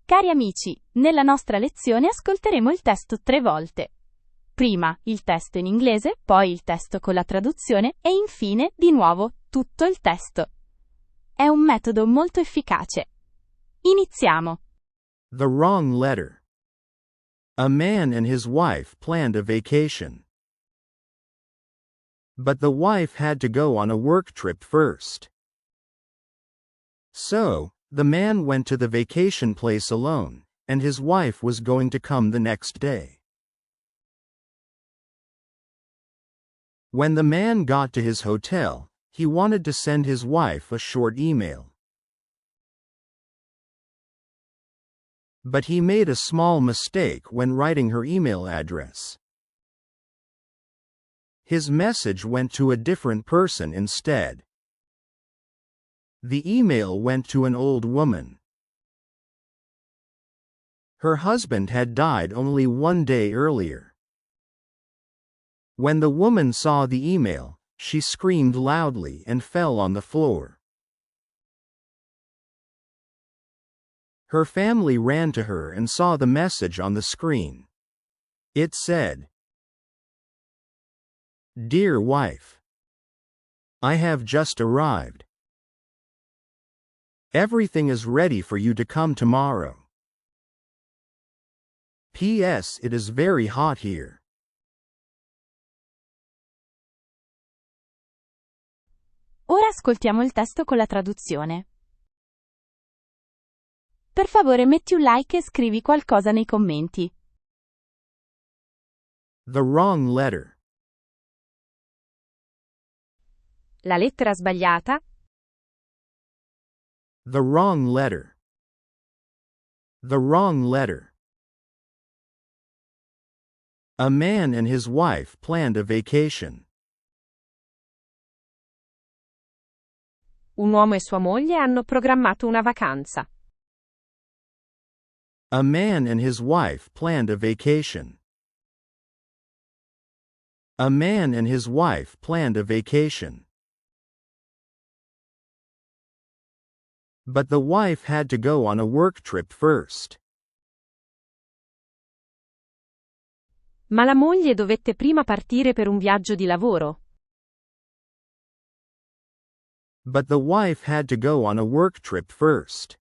Cari amici, nella nostra lezione ascolteremo il testo 3 volte. Prima il testo in inglese, poi il testo con la traduzione e infine, di nuovo, tutto il testo. È un metodo molto efficace. Iniziamo. The wrong letter. A man and his wife planned a vacation. But the wife had to go on a work trip first. So, the man went to the vacation place alone, and his wife was going to come the next day. When the man got to his hotel, he wanted to send his wife a short email. But he made a small mistake when writing her email address. His message went to a different person instead. The email went to an old woman. Her husband had died only 1 day earlier. When the woman saw the email, she screamed loudly and fell on the floor. Her family ran to her and saw the message on the screen. It said, "Dear wife, I have just arrived. Everything is ready for you to come tomorrow. P.S. It is very hot here." Ora ascoltiamo il testo con la traduzione. Per favore metti un like e scrivi qualcosa nei commenti. The wrong letter. La lettera sbagliata. The wrong letter. The wrong letter. A man and his wife planned a vacation. Un uomo e sua moglie hanno programmato una vacanza. A man and his wife planned a vacation. A man and his wife planned a vacation. But the wife had to go on a work trip first. Ma la moglie dovette prima partire per un viaggio di lavoro. But the wife had to go on a work trip first.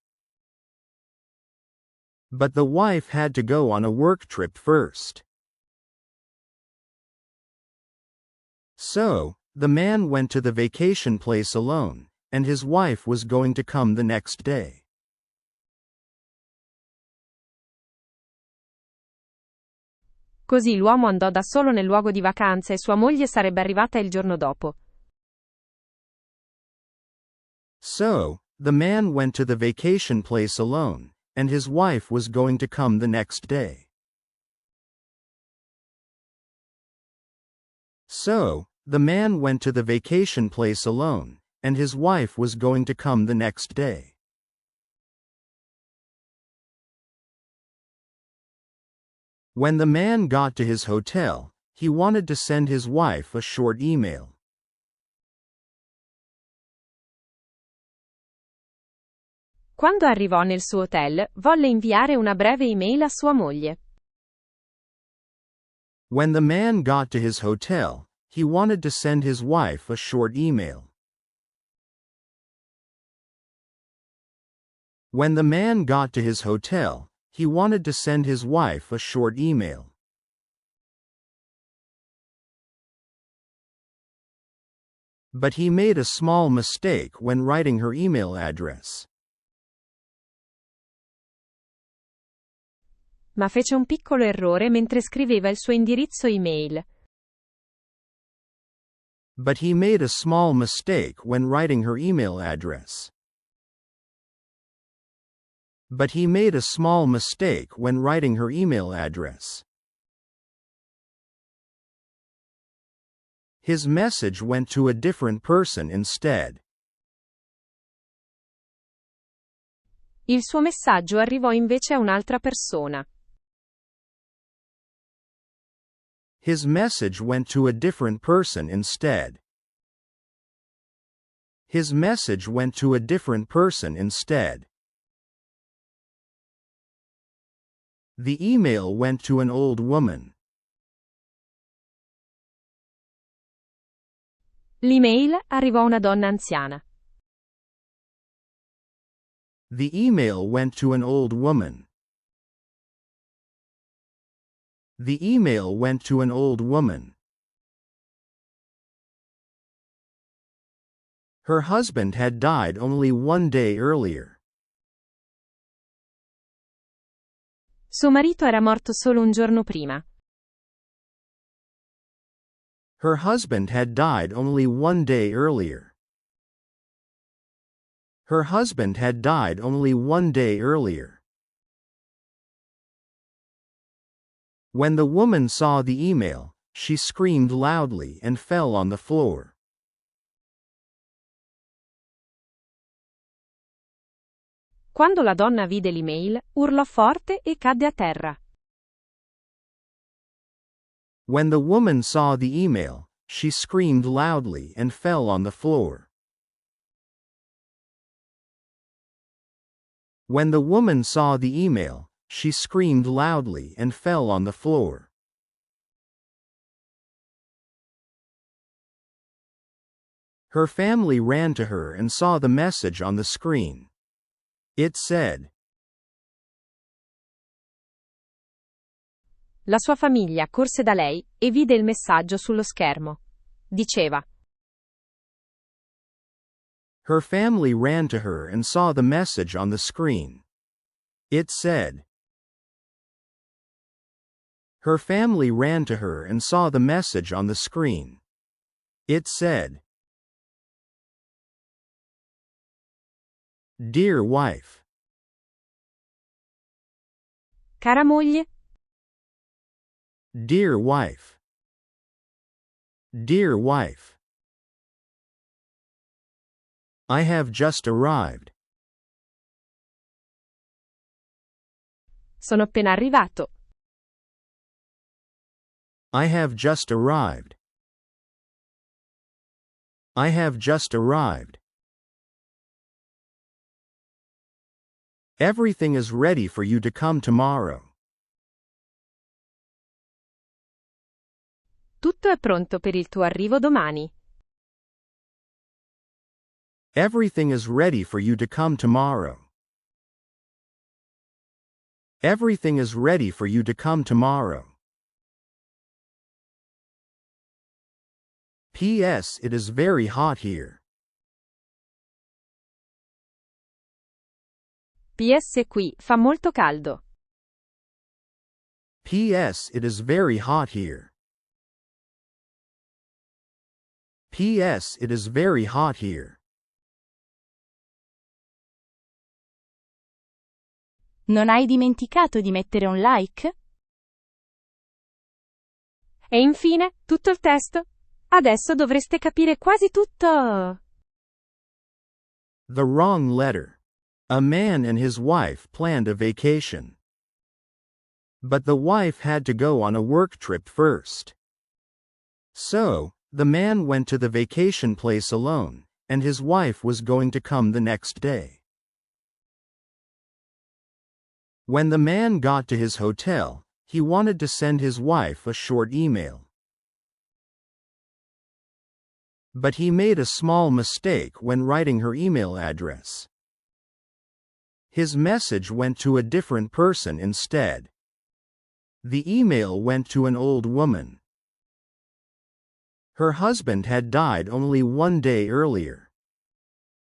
But the wife had to go on a work trip first. So, the man went to the vacation place alone, and his wife was going to come the next day. Così l'uomo andò da solo nel luogo di vacanza e sua moglie sarebbe arrivata il giorno dopo. So, the man went to the vacation place alone, and his wife was going to come the next day. So, the man went to the vacation place alone, and his wife was going to come the next day. When the man got to his hotel, he wanted to send his wife a short email. Quando arrivò nel suo hotel, volle inviare una breve email a sua moglie. When the man got to his hotel, he wanted to send his wife a short email. When the man got to his hotel, he wanted to send his wife a short email. But he made a small mistake when writing her email address. Ma fece un piccolo errore mentre scriveva il suo indirizzo email. But he made a small mistake when writing her email address. But he made a small mistake when writing her email address. His message went to a different person instead. Il suo messaggio arrivò invece a un'altra persona. His message went to a different person instead. His message went to a different person instead. The email went to an old woman. L'email arrivò a una donna anziana. The email went to an old woman. The email went to an old woman. Her husband had died only one day earlier. Suo marito era morto solo un giorno prima. Her husband had died only one day earlier. Her husband had died only one day earlier. When the woman saw the email, she screamed loudly and fell on the floor. Quando la donna vide l'email, urlò forte e cadde a terra. When the woman saw the email, she screamed loudly and fell on the floor. When the woman saw the email, she screamed loudly and fell on the floor. Her family ran to her and saw the message on the screen. It said, La sua famiglia corse da lei e vide il messaggio sullo schermo. Diceva: Her family ran to her and saw the message on the screen. It said, Her family ran to her and saw the message on the screen. It said, Dear wife. Cara moglie. Dear wife. Dear wife. I have just arrived. Sono appena arrivato. I have just arrived. I have just arrived. Everything is ready for you to come tomorrow. Tutto è pronto per il tuo arrivo domani. Everything is ready for you to come tomorrow. Everything is ready for you to come tomorrow. P.S. It is very hot here. PS qui fa molto caldo. P.S. It is very hot here. P.S. It is very hot here. Non hai dimenticato di mettere un like? E infine, tutto il testo? Adesso dovreste capire quasi tutto. The wrong letter. A man and his wife planned a vacation. But the wife had to go on a work trip first. So, the man went to the vacation place alone, and his wife was going to come the next day. When the man got to his hotel, he wanted to send his wife a short email. But he made a small mistake when writing her email address. His message went to a different person instead. The email went to an old woman. Her husband had died only one day earlier.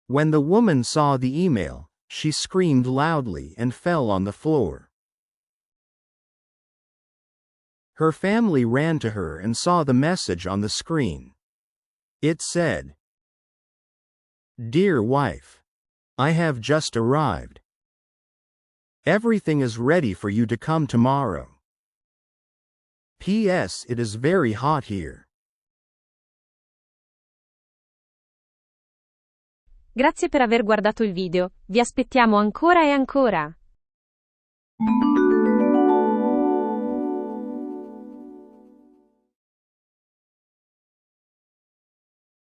When the woman saw the email, she screamed loudly and fell on the floor. Her family ran to her and saw the message on the screen. It said, Dear wife. I have just arrived. Everything is ready for you to come tomorrow. P.S. It is very hot here. Grazie per aver guardato il video, vi aspettiamo ancora e ancora.